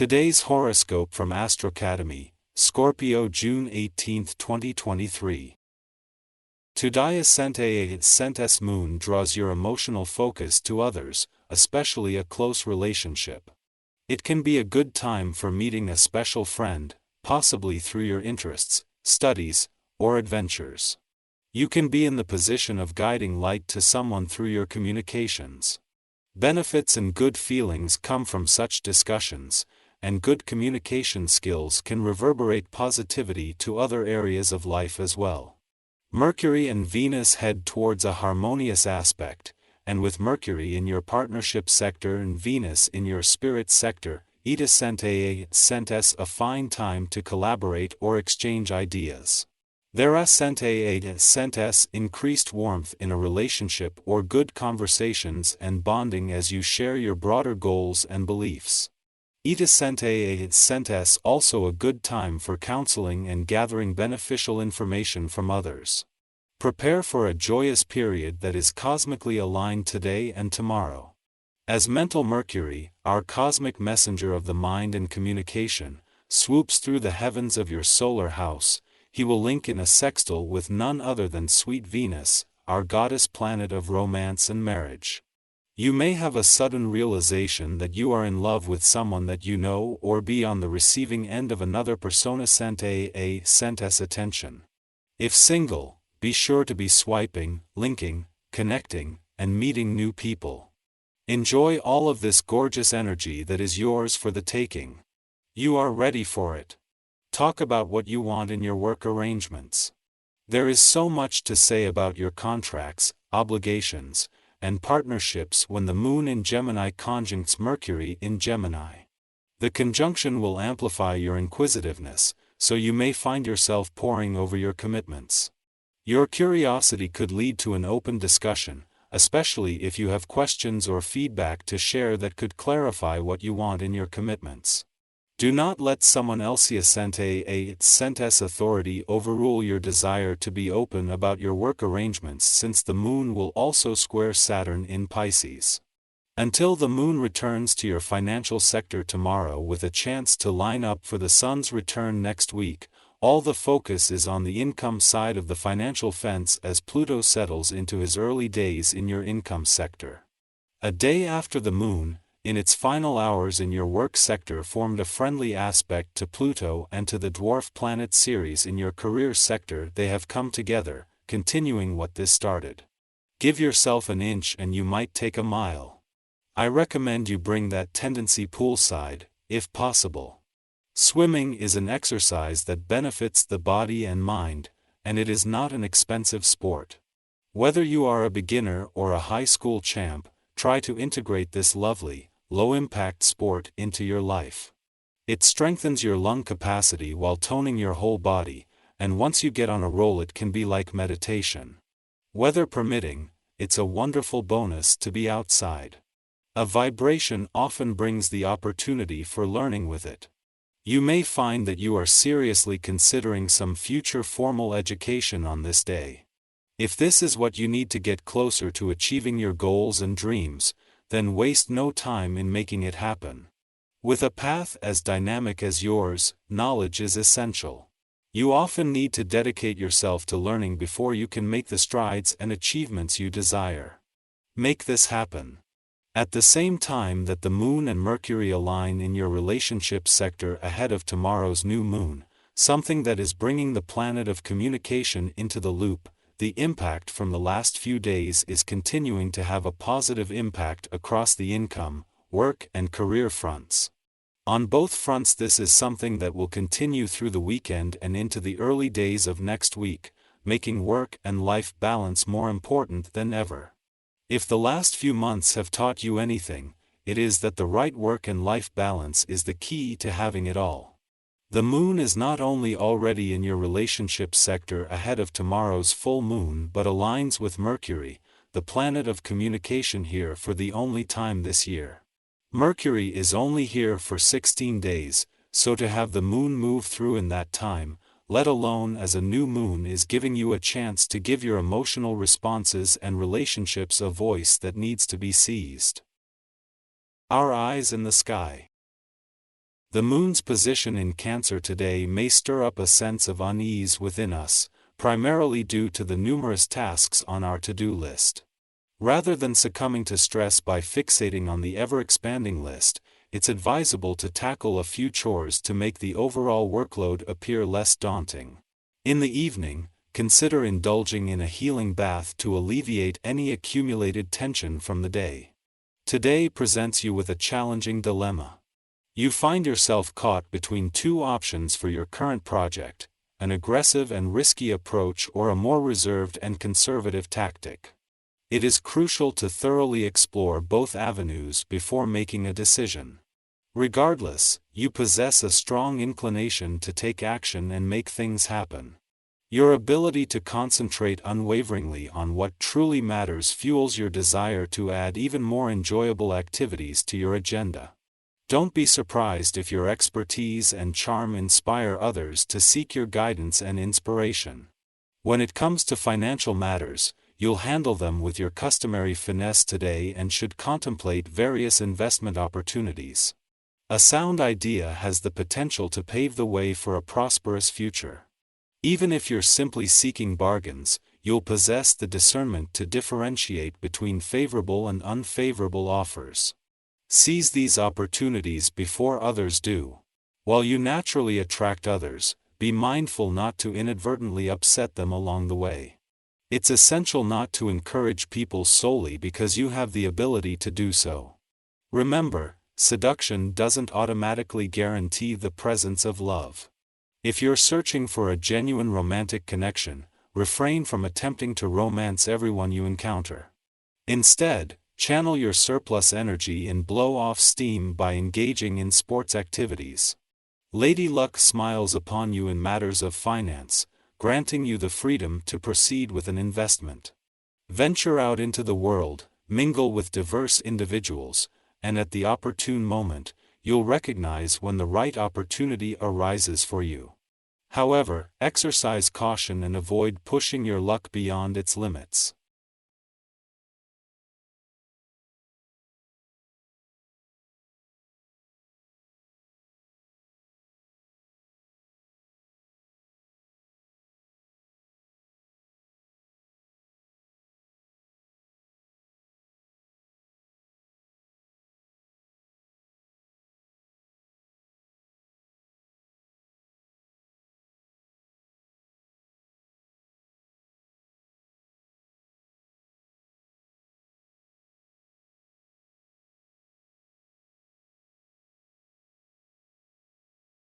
Today's horoscope from Astrocademy, Scorpio June 18, 2023. Today Ascent moon draws your emotional focus to others, especially a close relationship. It can be a good time for meeting a special friend, possibly through your interests, studies, or adventures. You can be in the position of guiding light to someone through your communications. Benefits and good feelings come from such discussions, and good communication skills can reverberate positivity to other areas of life as well. Mercury and Venus head towards a harmonious aspect, and with Mercury in your partnership sector and Venus in your spirit sector, it sent us a fine time to collaborate or exchange ideas. There sent us increased warmth in a relationship or good conversations and bonding as you share your broader goals and beliefs. It sent us also a good time for counseling and gathering beneficial information from others. Prepare for a joyous period that is cosmically aligned today and tomorrow. As mental Mercury, our cosmic messenger of the mind and communication, swoops through the heavens of your solar house, he will link in a sextile with none other than sweet Venus, our goddess planet of romance and marriage. You may have a sudden realization that you are in love with someone that you know or be on the receiving end of another persona sent us attention. If single, be sure to be swiping, linking, connecting, and meeting new people. Enjoy all of this gorgeous energy that is yours for the taking. You are ready for it. Talk about what you want in your work arrangements. There is so much to say about your contracts, obligations, and partnerships when the moon in Gemini conjuncts Mercury in Gemini. The conjunction will amplify your inquisitiveness, so you may find yourself poring over your commitments. Your curiosity could lead to an open discussion, especially if you have questions or feedback to share that could clarify what you want in your commitments. Do not let someone else's sent us authority overrule your desire to be open about your work arrangements, since the moon will also square Saturn in Pisces. Until the moon returns to your financial sector tomorrow with a chance to line up for the sun's return next week, all the focus is on the income side of the financial fence as Pluto settles into his early days in your income sector. A day after the moon, in its final hours in your work sector, formed a friendly aspect to Pluto and to the dwarf planet Ceres in your career sector. They have come together, continuing what this started. Give yourself an inch and you might take a mile. I recommend you bring that tendency poolside, if possible. Swimming is an exercise that benefits the body and mind, and it is not an expensive sport. Whether you are a beginner or a high school champ, try to integrate this lovely, low-impact sport into your life. It strengthens your lung capacity while toning your whole body, and once you get on a roll it can be like meditation. Weather permitting, it's a wonderful bonus to be outside. A vibration often brings the opportunity for learning with it. You may find that you are seriously considering some future formal education on this day. If this is what you need to get closer to achieving your goals and dreams, then waste no time in making it happen. With a path as dynamic as yours, knowledge is essential. You often need to dedicate yourself to learning before you can make the strides and achievements you desire. Make this happen. At the same time that the moon and Mercury align in your relationship sector ahead of tomorrow's new moon, something that is bringing the planet of communication into the loop, the impact from the last few days is continuing to have a positive impact across the income, work and career fronts. On both fronts this is something that will continue through the weekend and into the early days of next week, making work and life balance more important than ever. If the last few months have taught you anything, it is that the right work and life balance is the key to having it all. The moon is not only already in your relationship sector ahead of tomorrow's full moon but aligns with Mercury, the planet of communication, here for the only time this year. Mercury is only here for 16 days, so to have the moon move through in that time, let alone as a new moon, is giving you a chance to give your emotional responses and relationships a voice that needs to be seized. Our eyes in the sky. The moon's position in Cancer today may stir up a sense of unease within us, primarily due to the numerous tasks on our to-do list. Rather than succumbing to stress by fixating on the ever-expanding list, it's advisable to tackle a few chores to make the overall workload appear less daunting. In the evening, consider indulging in a healing bath to alleviate any accumulated tension from the day. Today presents you with a challenging dilemma. You find yourself caught between two options for your current project: an aggressive and risky approach or a more reserved and conservative tactic. It is crucial to thoroughly explore both avenues before making a decision. Regardless, you possess a strong inclination to take action and make things happen. Your ability to concentrate unwaveringly on what truly matters fuels your desire to add even more enjoyable activities to your agenda. Don't be surprised if your expertise and charm inspire others to seek your guidance and inspiration. When it comes to financial matters, you'll handle them with your customary finesse today and should contemplate various investment opportunities. A sound idea has the potential to pave the way for a prosperous future. Even if you're simply seeking bargains, you'll possess the discernment to differentiate between favorable and unfavorable offers. Seize these opportunities before others do. While you naturally attract others, be mindful not to inadvertently upset them along the way. It's essential not to encourage people solely because you have the ability to do so. Remember, seduction doesn't automatically guarantee the presence of love. If you're searching for a genuine romantic connection, refrain from attempting to romance everyone you encounter. Instead, channel your surplus energy and blow off steam by engaging in sports activities. Lady Luck smiles upon you in matters of finance, granting you the freedom to proceed with an investment. Venture out into the world, mingle with diverse individuals, and at the opportune moment, you'll recognize when the right opportunity arises for you. However, exercise caution and avoid pushing your luck beyond its limits.